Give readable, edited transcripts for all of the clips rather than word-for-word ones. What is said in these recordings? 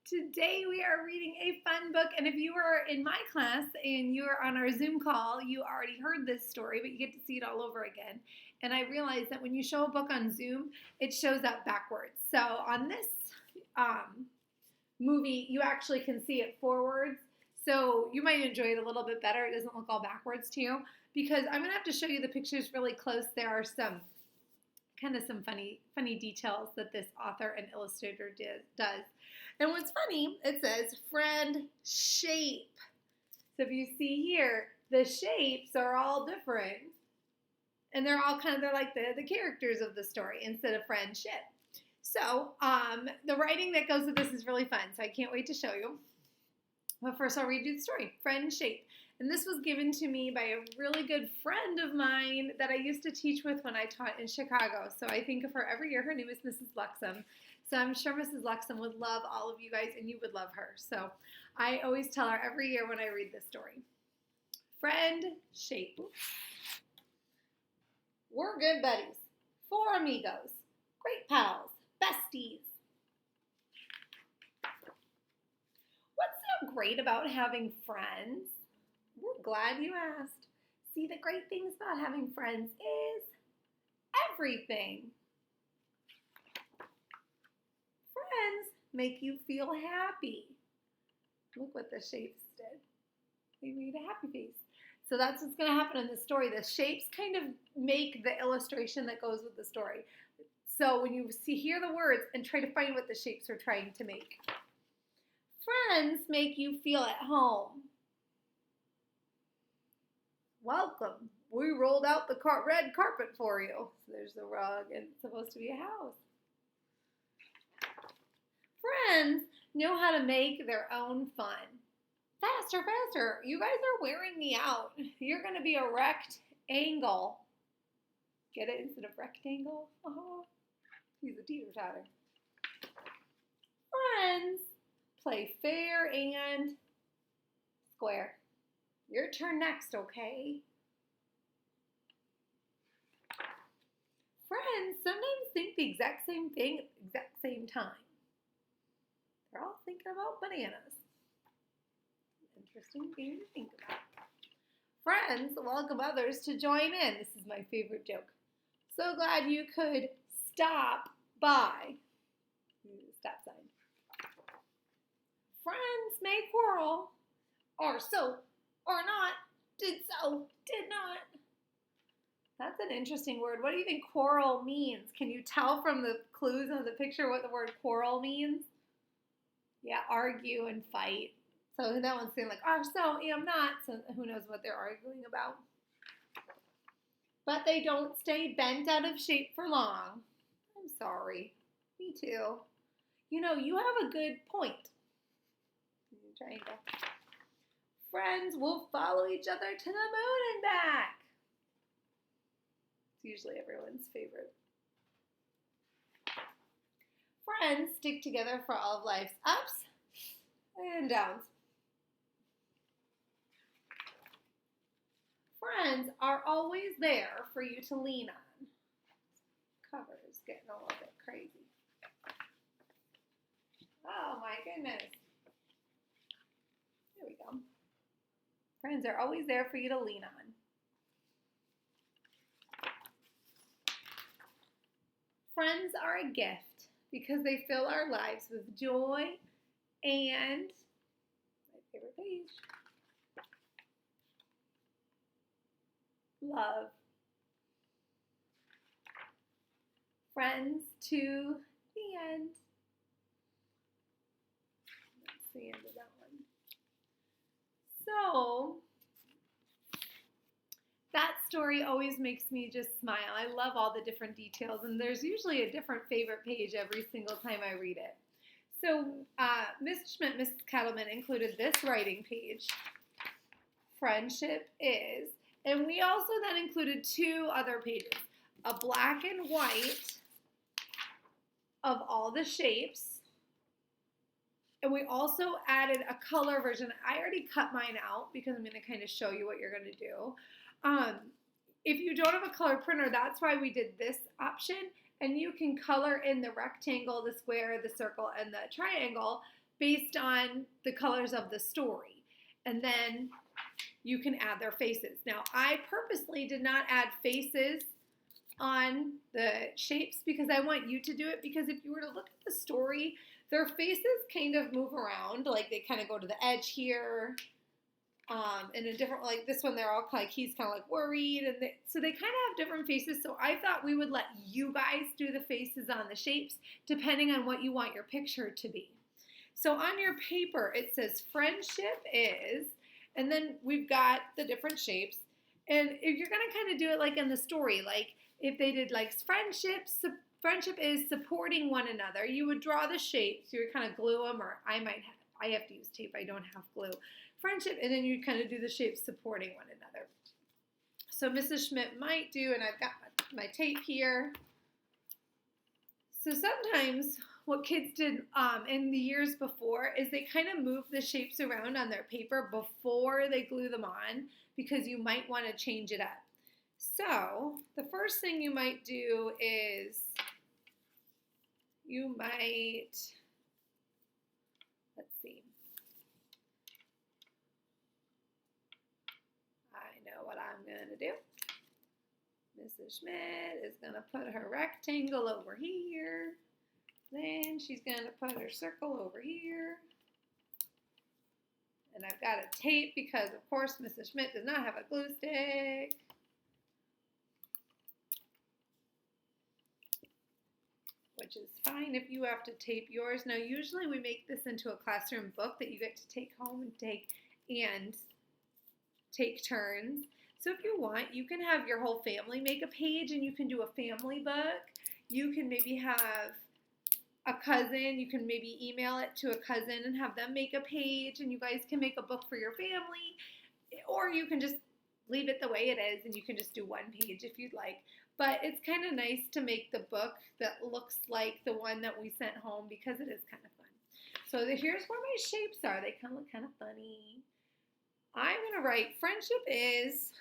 Today we are reading a fun book, and if you were in my class and you were on our Zoom call, you already heard this story, but you get to see it all over again. And I realized that when you show a book on Zoom, it shows up backwards. So on this um, movie, you actually can see it forwards. So you might enjoy it a little bit better. It doesn't look all backwards to you because I'm going to have to show you the pictures really close. There are some funny details that this author and illustrator does. And what's funny, it says Friendshape. So if you see here, the shapes are all different. And they're like the characters of the story instead of friendship. So the writing that goes with this is really fun. So I can't wait to show you. But first I'll read you the story, Friendshape. And this was given to me by a really good friend of mine that I used to teach with when I taught in Chicago. So I think of her every year. Her name is Mrs. Luxem. So I'm sure Mrs. Luxem would love all of you guys, and you would love her. So I always tell her every year when I read this story. Friendshape. We're good buddies. 4 amigos. Great pals. Besties. What's so great about having friends? We're glad you asked. See, the great things about having friends is everything. Friends make you feel happy. Look what the shapes did. They made a happy face. So that's what's going to happen in the story. The shapes kind of make the illustration that goes with the story. So when you hear the words and try to find what the shapes are trying to make. Friends make you feel at home. Welcome. We rolled out the red carpet for you. So there's the rug, and it's supposed to be a house. Friends know how to make their own fun. Faster, faster. You guys are wearing me out. You're going to be a rectangle. Get it instead of rectangle? Oh, he's a teeter-totter. Friends play fair and square. Your turn next, okay? Friends sometimes think the exact same thing at the exact same time. They're all thinking about bananas. Interesting thing to think about. Friends welcome others to join in. This is my favorite joke. So glad you could stop by. Stop sign. Friends may quarrel, or so, or not, did so, did not. That's an interesting word. What do you think quarrel means? Can you tell from the clues in the picture what the word quarrel means? Yeah, argue and fight. So that one's saying like, are so, am not. So who knows what they're arguing about. But they don't stay bent out of shape for long. I'm sorry. Me too. You know, you have a good point. Triangle. Friends will follow each other to the moon and back. It's usually everyone's favorite. Friends stick together for all of life's ups and downs. Friends are always there for you to lean on. Cover is getting a little bit crazy. Oh my goodness. There we go. Friends are always there for you to lean on. Friends are a gift because they fill our lives with joy and, my favorite page, love. Friends to the end. That's the end of that one. So, that story always makes me just smile. I love all the different details, and there's usually a different favorite page every single time I read it. So, Ms. Schmidt, Mrs. Kettleman included this writing page, Friendship is, and we also then included 2 other pages, a black and white of all the shapes. And we also added a color version. I already cut mine out because I'm going to kind of show you what you're going to do. If you don't have a color printer, that's why we did this option. And you can color in the rectangle, the square, the circle, and the triangle based on the colors of the story. And then you can add their faces. Now, I purposely did not add faces on the shapes because I want you to do it, because if you were to look at the story, their faces kind of move around, like they kind of go to the edge here, and a different, like this one, they're all like, he's kind of like worried, and so they kind of have different faces. So I thought we would let you guys do the faces on the shapes depending on what you want your picture to be. So on your paper, it says friendship is, and then we've got the different shapes. And if you're going to kind of do it like in the story, like if they did like friendship is supporting one another, you would draw the shapes, you would kind of glue them, or I have to use tape, I don't have glue. Friendship, and then you kind of do the shapes supporting one another. So Mrs. Schmidt might do, and I've got my tape here. So sometimes what kids did in the years before is they kind of move the shapes around on their paper before they glue them on, because you might want to change it up. So the first thing you might do is you might, let's see, I know what I'm going to do. Mrs. Schmidt is going to put her rectangle over here. Then she's going to put her circle over here. And I've got a tape because, of course, Mrs. Schmidt does not have a glue stick. Which is fine if you have to tape yours. Now, usually we make this into a classroom book that you get to take home and take turns. So if you want, you can have your whole family make a page, and you can do a family book. You can maybe have a cousin, you can maybe email it to a cousin and have them make a page, and you guys can make a book for your family, or you can just leave it the way it is and you can just do one page if you'd like. But it's kind of nice to make the book that looks like the one that we sent home, because it is kind of fun. So here's where my shapes are. They kind of look kind of funny. I'm going to write friendship is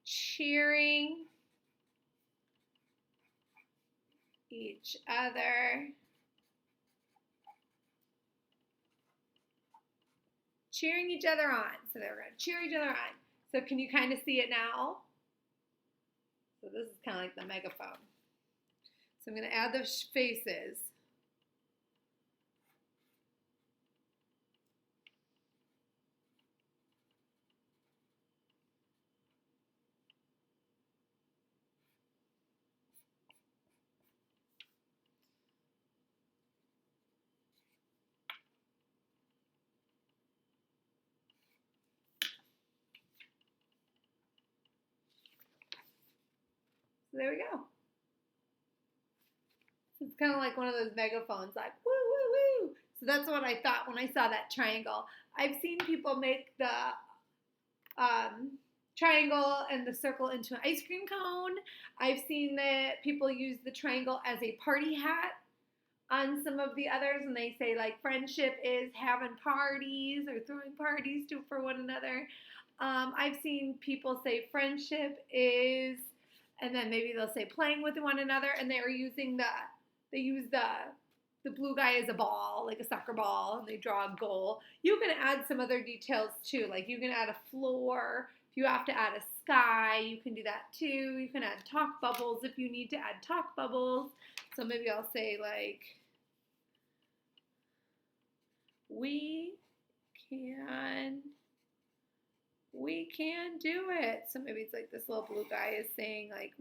cheering each other. Cheering each other on. So they're going to cheer each other on. So can you kind of see it now? So this is kind of like the megaphone. So I'm going to add the faces. So there we go. It's kind of like one of those megaphones, like woo, woo, woo. So that's what I thought when I saw that triangle. I've seen people make the triangle and the circle into an ice cream cone. I've seen that people use the triangle as a party hat on some of the others, and they say like friendship is having parties or throwing parties for one another. I've seen people say friendship is, and then maybe they'll say playing with one another, and they use the blue guy as a ball, like a soccer ball, and they draw a goal. You can add some other details too, like you can add a floor. If you have to add a sky, you can do that too. You can add talk bubbles if you need to add talk bubbles. So maybe I'll say like, we can do it. So maybe it's like this little blue guy is saying like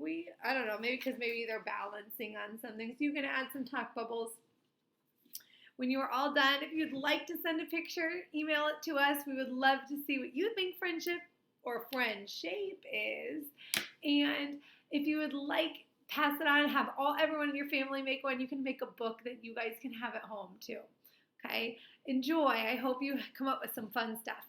I don't know, maybe because maybe they're balancing on something. So you can add some talk bubbles. When you are all done, if you'd like to send a picture, email it to us. We would love to see what you think friendship or friendshape is. And if you would like, pass it on, have everyone in your family make one. You can make a book that you guys can have at home too. Okay? Enjoy. I hope you come up with some fun stuff.